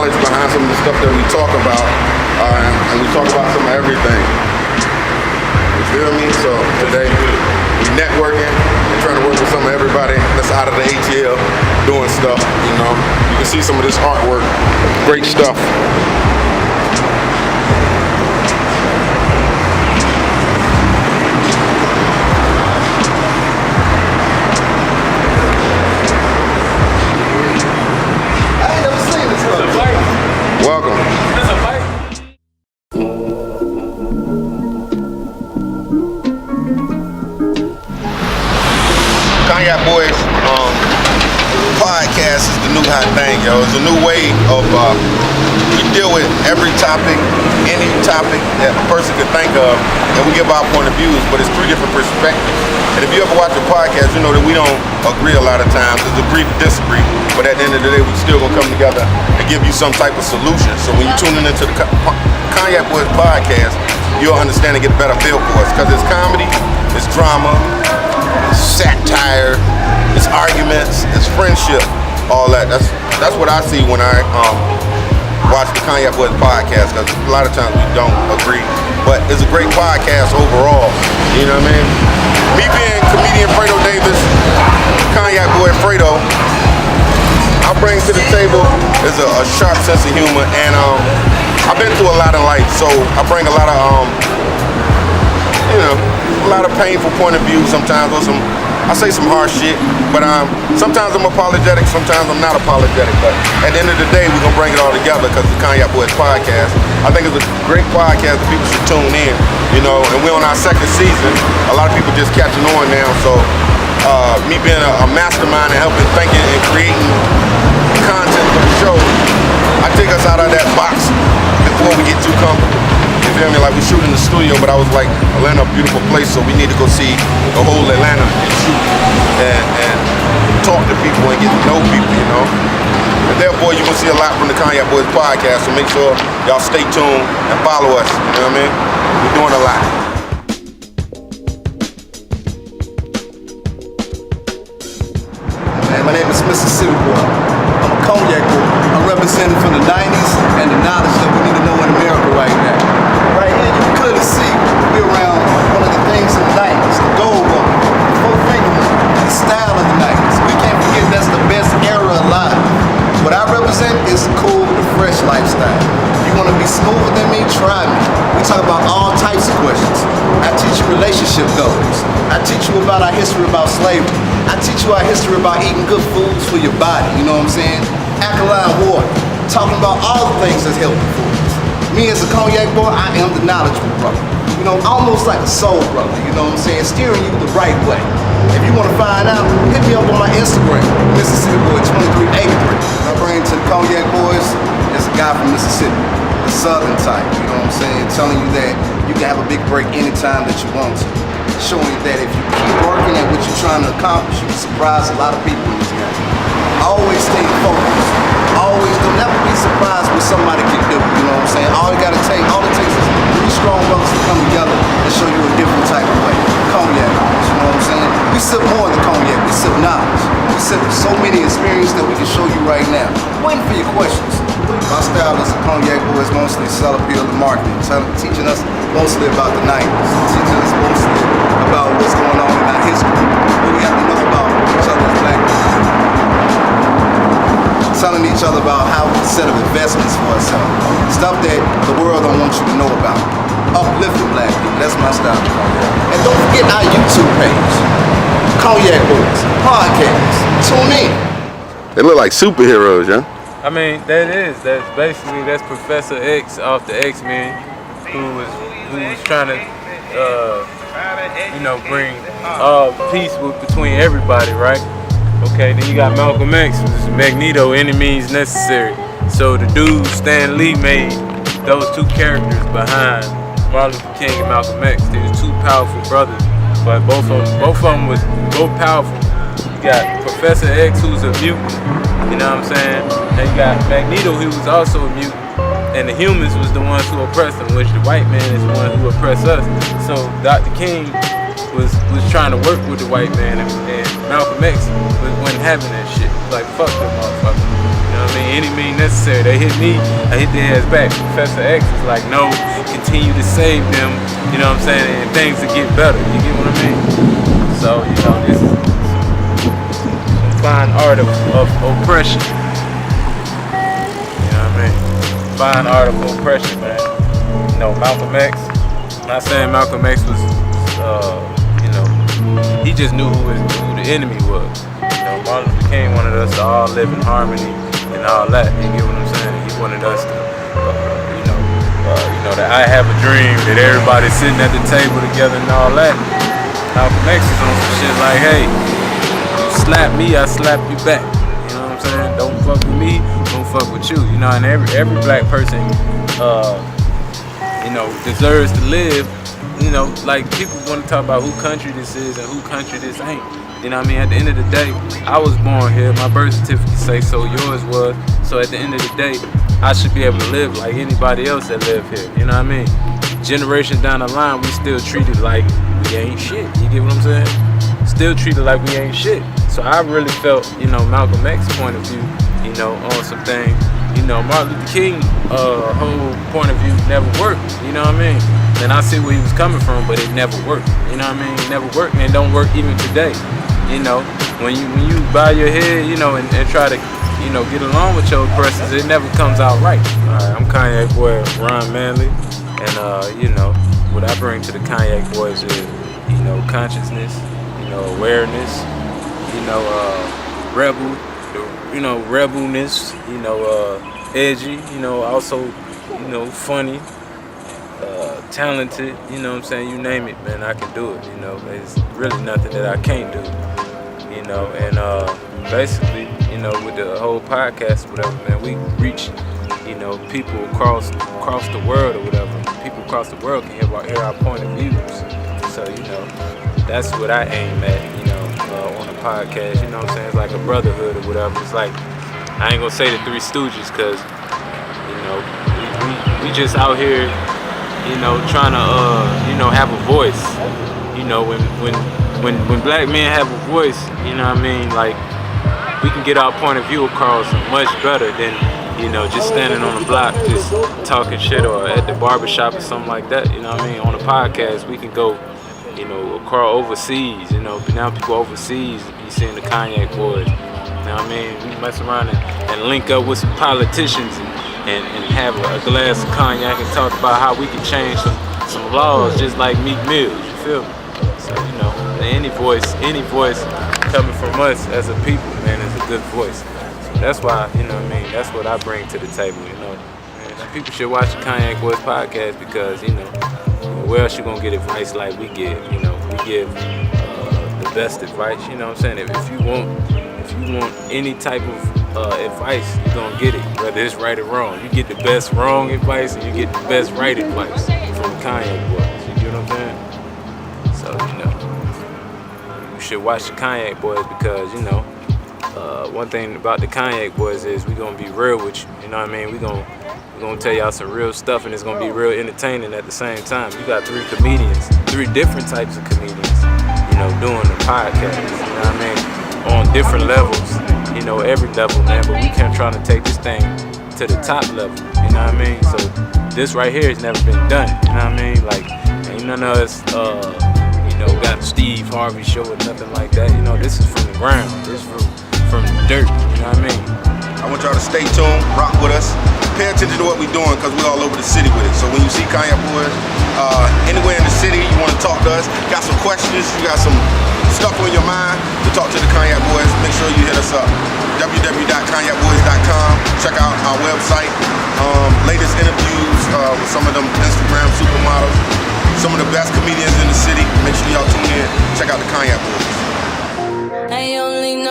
knowledge behind some of the stuff that we talk about, and we talk about some of everything. You feel me? So today we networking and trying to work with some of everybody that's out of the ATL doing stuff. You know, you can see some of this artwork, great stuff. Welcome. That's a fight. Cognac Boyz podcast is the new hot thing, yo. It's a new way of we deal with every topic, any topic that a person could think of, and we give our point of views, but it's 3 different perspectives. And if you ever watch a podcast, you know that we don't agree a lot of times. It's agree to disagree, but at the end of the day, we still gonna come together and give you some type of solution. So when you're tuning into the Cognac Boyz podcast, you'll understand and get a better feel for us, because it's comedy, it's drama, it's satire, it's arguments, it's friendship, all that. That's what I see when I watch the Cognac Boyz podcast, because a lot of times we don't agree, but it's a great podcast overall. You know what I mean? Me being comedian Fredo Davis, Cognac boy Fredo, I bring to the table is a sharp sense of humor, and I've been through a lot in life, so I bring a lot of a lot of painful point of view sometimes, or I say some harsh shit, but sometimes I'm apologetic, sometimes I'm not apologetic, but at the end of the day, we're gonna bring it all together, because the Cognac Boyz podcast, I think it's a great podcast that people should tune in, you know, and we're on our 2nd season. A lot of people just catching on now, so me being a mastermind and helping thinking and creating content for the show, I take us out of that box before we get too comfortable. You feel me? Like we shoot in the studio, but I was like, Atlanta, a beautiful place, so we need to go see the whole Atlanta and shoot and talk to people and get to know people, you know? And therefore, you're gonna see a lot from the Cognac Boyz podcast, so make sure y'all stay tuned and follow us, you know what I mean? We're doing a lot. Man, my name is Mississippi Boy. I'm a Cognac boy. I'm representing from the 90s and the knowledge that we need to know in America right now. Right here, you can clearly see we're around one of the things in the 90s, the gold one, the 4-finger one, the style of the 90s. We can't forget that's the best era alive. What I represent is cool, the fresh lifestyle. You want to be smoother than me? Try me. We talk about all types of questions. I teach you relationship goals. I teach you about our history about slavery. I teach you our history about eating good foods for your body, you know what I'm saying? Alkaline water. Talking about all the things that's healthy for us. Me as a Cognac boy, I am the knowledgeable brother. You know, almost like a soul brother, you know what I'm saying? Steering you the right way. If you want to find out, hit me up on my Instagram, Mississippi Boy 2383. I bring to the Cognac Boyz is a guy from Mississippi, the southern type, you know what I'm saying? Telling you that you can have a big break anytime that you want to. Showing you that if you keep working at what you're trying to accomplish, you can surprise a lot of people in this game. Always stay focused. Always, don't never be surprised what somebody can do, you know what I'm saying? All it takes is 3 strong brothers to come together and show you a different type of way. Cognac, you know what I'm saying? We sip more than cognac, we sip knowledge. We sip so many experiences that we can show you right now. Waiting for your questions. My style is a Cognac Boyz, mostly sell appeal to marketing, teaching us mostly about the 90s, teaching us mostly about what's going on in our history, what we have to know about each other's black people. Telling each other about how we set up investments for ourselves. Stuff that the world don't want you to know about. Uplifting black people, that's my style. And don't forget our YouTube page, Cognac Boyz Podcast. Tune in. They look like superheroes, yeah? I mean, that's Professor X off the X-Men, who was trying to bring peace between everybody, right? Okay, then you got Malcolm X, which is Magneto, any means necessary. So the dude Stan Lee made those 2 characters behind Martin Luther King and Malcolm X. They were 2 powerful brothers, but both of them was both powerful. You got Professor X, who's a mutant, you know what I'm saying? And you got Magneto, who was also a mutant. And the humans was the ones who oppressed them, which the white man is the one who oppressed us. So Dr. King was trying to work with the white man, and Malcolm X wasn't having that shit. Like, fuck them motherfuckers. You know what what I mean? Any means necessary. They hit me, I hit their ass back. Professor X is like, no, continue to save them, you know what I'm saying? And things to get better, you get what I mean? So, you know, this is some fine art of oppression. You know what I mean? Fine art of oppression, man. You know, Malcolm X, I'm not saying Malcolm X was, you know, he just knew who the enemy was. You know, Martin Luther King wanted us to all live in harmony and all that. You get what I'm saying? He wanted us to, you know, that I have a dream, that everybody's sitting at the table together and all that. Malcolm X is on some shit like, hey, you slap me, I slap you back. You know what I'm saying? Don't fuck with me, don't fuck with you. You know, and every black person, you know, deserves to live. You know, like people want to talk about who country this is and who country this ain't. You know what I mean? At the end of the day, I was born here. My birth certificate say so. Yours was. So at the end of the day, I should be able to live like anybody else that live here. You know what I mean? Generations down the line, we still treated like we ain't shit. You get what I'm saying? Still treated like we ain't shit. So I really felt, you know, Malcolm X's point of view, you know, on some things. You know, Martin Luther King whole point of view never worked. You know what I mean? And I see where he was coming from, but it never worked. You know what I mean? It never worked, and it don't work even today. You know, when you bow your head, you know, and try to, you know, get along with your oppressors, it never comes out right. Alright, I'm Cognac Boy Ron Manley, and you know, what I bring to the Cognac Boyz is, you know, consciousness, you know, awareness, you know, rebelness, you know, edgy, you know, also, you know, funny, talented, you know what I'm saying, you name it, man, I can do it, you know, there's really nothing that I can't do, you know, and basically, you know, with the whole podcast, whatever, man, we reach, you know, people across the world or whatever, people across the world can hear our point of views, so, you know, that's what I aim at, you know, on the podcast, you know what I'm saying, it's like a brotherhood or whatever, it's like, I ain't gonna say the Three Stooges, cause, you know, we just out here, you know, trying to, you know, have a voice. You know, when black men have a voice, you know what I mean, like, we can get our point of view across much better than, you know, just standing on the block, just talking shit, or at the barbershop or something like that, you know what I mean? On the podcast, we can go, you know, across overseas, you know, now people overseas, you seeing the Cognac Boyz, you know what I mean? We mess around and link up with some politicians and have a glass of cognac and talk about how we can change some laws just like Meek Mills, you feel me? So, you know, any voice coming from us as a people, man, is a good voice. So that's why, you know what I mean, that's what I bring to the table, you know. And people should watch the Cognac Boyz podcast because, you know, where else you gonna get advice like we give, you know. We give the best advice, you know what I'm saying? If you want any type of advice, you're gonna get it, whether it's right or wrong. You get the best wrong advice and you get the best right advice from the Cognac Boyz. You get what I'm saying? So, you know, you should watch the Cognac Boyz because, you know, one thing about the Cognac Boyz is we gonna be real with you. You know what I mean? We're gonna tell y'all some real stuff, and it's gonna be real entertaining at the same time. You got three different types of comedians, you know, doing the podcast. You know what I mean? On different levels, you know, every level, man, but we can't try to take this thing to the top level, you know what I mean? So this right here has never been done, you know what I mean? Like, ain't none of us, you know, got Steve Harvey show or nothing like that, you know, this is from the ground, this is from the dirt, you know what I mean? I want y'all to stay tuned, rock with us, pay attention to what we're doing because we're all over the city with it. So when you see Cognac Boyz, anywhere in the city, you want to talk to us, got some questions, you got some stuff on your mind to talk to the Cognac Boyz, make sure you hit us up. www.cognacboyz.com. Check out our website. Latest interviews with some of them Instagram supermodels, some of the best comedians in the city. Make sure y'all tune in. Check out the Cognac Boyz. I only